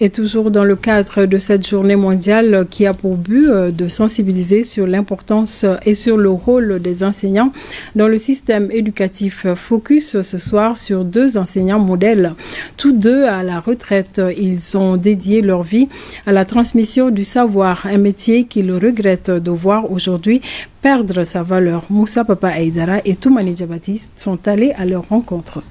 Et toujours dans le cadre de cette journée mondiale qui a pour but de sensibiliser sur l'importance et sur le rôle des enseignants dans le système éducatif, focus ce soir sur 2 enseignants modèles. Tous 2 à la retraite, ils ont dédié leur vie à la transmission du savoir, un métier qu'ils regrettent de voir aujourd'hui perdre sa valeur. Moussa Papa Aïdara et Toumani Diabati sont allés à leur rencontre.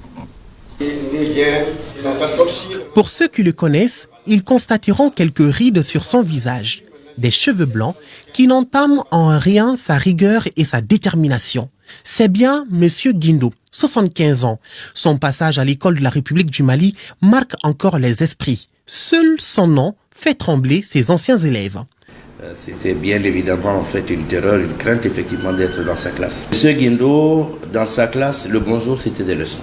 Pour ceux qui le connaissent, ils constateront quelques rides sur son visage, des cheveux blancs qui n'entament en rien sa rigueur et sa détermination. C'est bien Monsieur Guindo, 75 ans. Son passage à l'école de la République du Mali marque encore les esprits. Seul son nom fait trembler ses anciens élèves. C'était bien évidemment en fait une terreur, une crainte effectivement d'être dans sa classe. Monsieur Guindo, dans sa classe, le bonjour c'était des leçons.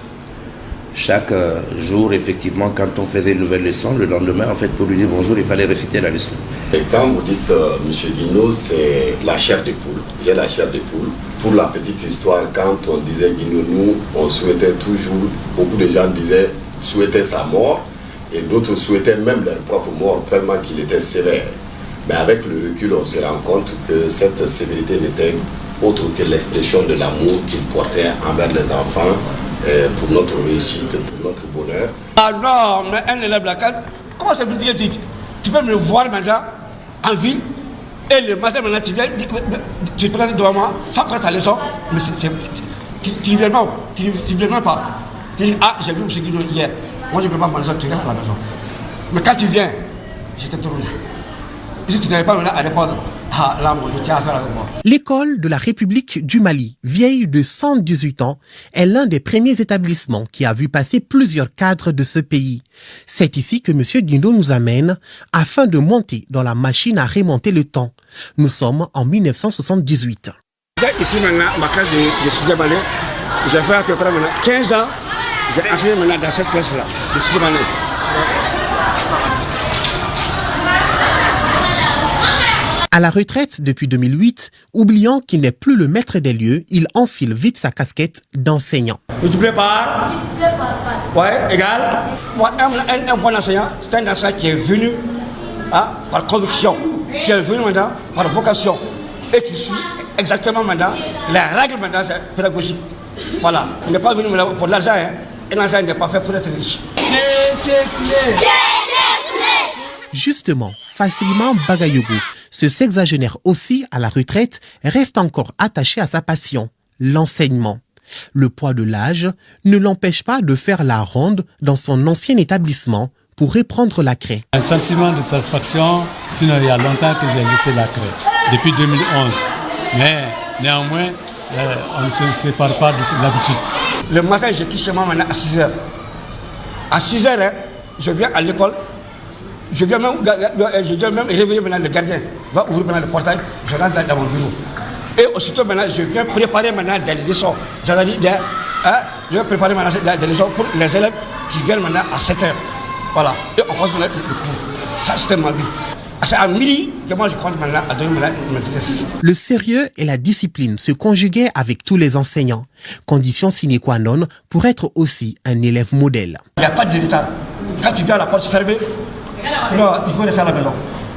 Chaque jour, effectivement, quand on faisait une nouvelle leçon, le lendemain, en fait, pour lui dire bonjour, il fallait réciter la leçon. Et quand vous dites Monsieur Guindo, c'est la chair de poule. J'ai la chair de poule. Pour la petite histoire, quand on disait Guindo, nous, on souhaitait toujours, beaucoup de gens souhaitaient sa mort, et d'autres souhaitaient même leur propre mort, tellement qu'il était sévère. Mais avec le recul, on se rend compte que cette sévérité n'était autre que l'expression de l'amour qu'il portait envers les enfants, pour notre réussite, pour notre bonheur. Ah non, mais un élève là, comment ça veut dire que tu peux me voir maintenant en vie et le matin maintenant tu viens, tu te présentes devant moi sans prendre ta leçon, mais tu ne viens pas, tu ne viens pas. Tu dis, ah j'ai vu M. Guido hier, moi je ne peux pas manger, tu restes à la maison. Mais quand tu viens, j'étais trop rouge. Si tu n'avais pas maintenant à répondre, ah là, moi, je tiens à faire avec moi. L'école de la République du Mali, vieille de 118 ans, est l'un des premiers établissements qui a vu passer plusieurs cadres de ce pays. C'est ici que M. Guindo nous amène afin de monter dans la machine à remonter le temps. Nous sommes en 1978. Ici maintenant, ma classe de 6e année, j'ai fait à peu près maintenant 15 ans, j'ai enseigné maintenant dans cette classe-là, de 6e année. À la retraite depuis 2008, oubliant qu'il n'est plus le maître des lieux, il enfile vite sa casquette d'enseignant. Tu te prépares? Ouais, égal. Moi, un bon enseignant, c'est un enseignant qui est venu par conviction, qui est venu maintenant par vocation et qui suit exactement maintenant les règles maintenant pédagogiques. Voilà, il n'est pas venu pour l'argent, hein. Un enseignant n'est pas fait pour être riche. Justement, facilement Bagayogo, ce sexagénaire aussi à la retraite reste encore attaché à sa passion, l'enseignement. Le poids de l'âge ne l'empêche pas de faire la ronde dans son ancien établissement pour reprendre la craie. Un sentiment de satisfaction, sinon il y a longtemps que j'ai laissé la craie, depuis 2011. Mais néanmoins, on ne se sépare pas de l'habitude. Le matin, je quitte chez moi maintenant à 6h. À 6h, hein, je viens à l'école. Je dois même réveiller maintenant le gardien, va ouvrir maintenant le portail, je rentre dans mon bureau. Et aussitôt maintenant, je viens préparer maintenant des leçons. C'est-à-dire, je vais préparer maintenant des leçons pour les élèves qui viennent maintenant à 7h. Voilà. Et on commence maintenant le cours. Ça, c'était ma vie. C'est à midi que moi je commence maintenant à donner mon exercice. Le sérieux et la discipline se conjuguaient avec tous les enseignants. Condition sine qua non pour être aussi un élève modèle. Il n'y a pas de retard. Quand tu viens à la porte fermée, non, il faut rester à la maison.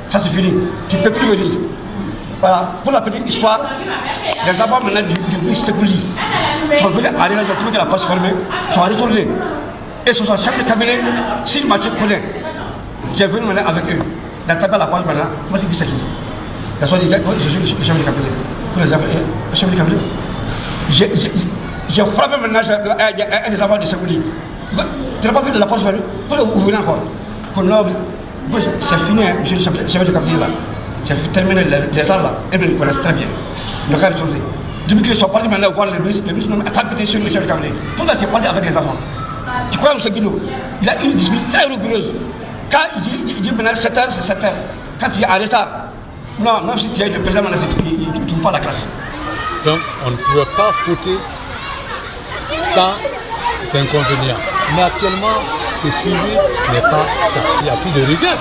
Ça c'est fini. Tu ne peux plus venir. Voilà. Pour la petite histoire, les enfants maintenant du lycée Sekouli sont venus à l'arrêt, ils ont trouvé que la porte fermée, sont retournés. Et ce sont chefs de cabinet, s'ils m'ont connaît, j'ai venu maintenant avec eux. Dans la porte maintenant, moi je dis c'est qui. La soirée, je suis le chef de cabinet. Pour les enfants, le chef de cabinet. J'ai frappé maintenant un des enfants de Sekouli. Tu n'as pas vu de la porte fermée? Pourquoi vous venez encore? C'est fini, hein, je suis le chef de cabinet là. C'est terminé, les gens là, et bien ils connaissent très bien. Le cas est tourné. Depuis qu'ils sont partis maintenant voir le ministre a tapé sur le chef de cabinet. Pourquoi tu es parti avec les enfants? Tu crois que M. Guido, il a une discipline très rigoureuse. Quand il dit maintenant 7h, c'est 7h. Quand il est en retard, non, même si tu es le président, il ne trouve pas la classe. Donc on ne pouvait pas fauter sans inconvénients. Mais actuellement, ce suivi n'est pas ça. Il n'y a plus de rigueur.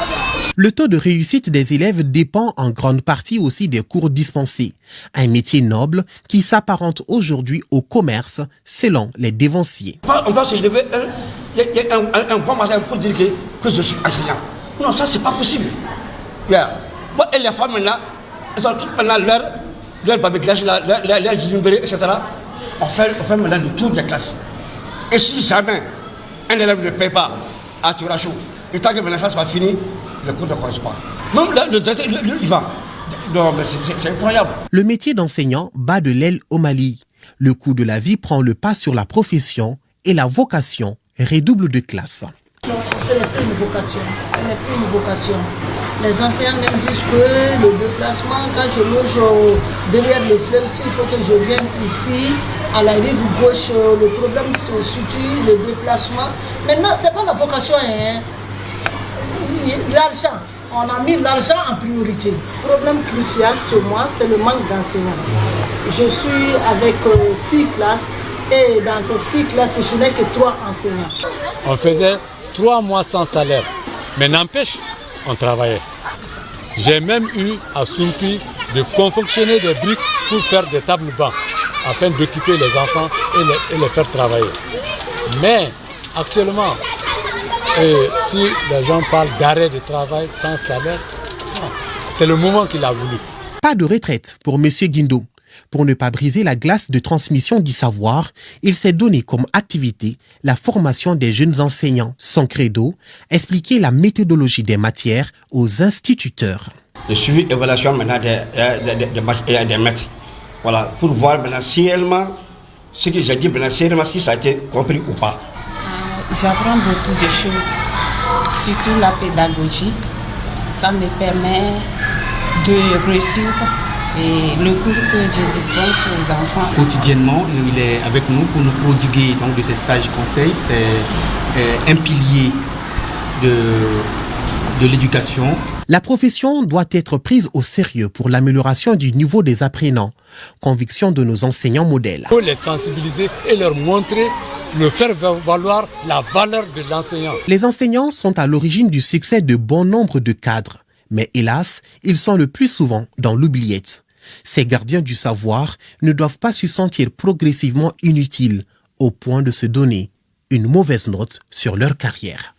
Le taux de réussite des élèves dépend en grande partie aussi des cours dispensés. Un métier noble qui s'apparente aujourd'hui au commerce selon les dévanciers. On doit se lever un bon matin pour dire que je suis enseignant. Non, ça, c'est pas possible. Yeah. Bon, et les femmes, maintenant, elles ont toutes maintenant leur babykage, leur gimbéré, etc. On fait maintenant le tour des classes. Et si jamais un élève ne paye pas à Tourachou, et tant que maintenant ça sera fini, le cours ne commence pas. Même le directeur, il va. Non, mais c'est incroyable. Le métier d'enseignant bat de l'aile au Mali. Le coût de la vie prend le pas sur la profession et la vocation redouble de classe. Non, ce n'est plus une vocation. Ce n'est plus une vocation. Les enseignants même disent que le déplacement, quand je loge derrière le fleuve, s'il faut que je vienne ici, à la rive gauche, le problème se situe, le déplacement. Maintenant, ce n'est pas la vocation, hein. L'argent. On a mis l'argent en priorité. Le problème crucial ce mois, c'est le manque d'enseignants. Je suis avec 6 classes et dans ces 6 classes, je n'ai que 3 enseignants. On faisait 3 mois sans salaire, mais n'empêche, on travaillait. J'ai même eu à Sumpi de confectionner des briques pour faire des tables bancs, afin d'occuper les enfants et les faire travailler. Mais actuellement, si les gens parlent d'arrêt de travail sans salaire, c'est le moment qu'il a voulu. Pas de retraite pour M. Guindo. Pour ne pas briser la glace de transmission du savoir, il s'est donné comme activité la formation des jeunes enseignants. Son credo, expliquer la méthodologie des matières aux instituteurs. Je suis évaluation maintenant des maîtres. Voilà, pour voir maintenant si réellement ce que j'ai dit maintenant, si ça a été compris ou pas. J'apprends beaucoup de choses, surtout la pédagogie. Ça me permet de réussir le cours que je dispense aux enfants. Quotidiennement, il est avec nous pour nous prodiguer donc, de ces sages conseils. C'est un pilier de l'éducation. La profession doit être prise au sérieux pour l'amélioration du niveau des apprenants. Conviction de nos enseignants modèles. Il faut les sensibiliser et leur montrer, leur faire valoir la valeur de l'enseignant. Les enseignants sont à l'origine du succès de bon nombre de cadres. Mais hélas, ils sont le plus souvent dans l'oubliette. Ces gardiens du savoir ne doivent pas se sentir progressivement inutiles au point de se donner une mauvaise note sur leur carrière.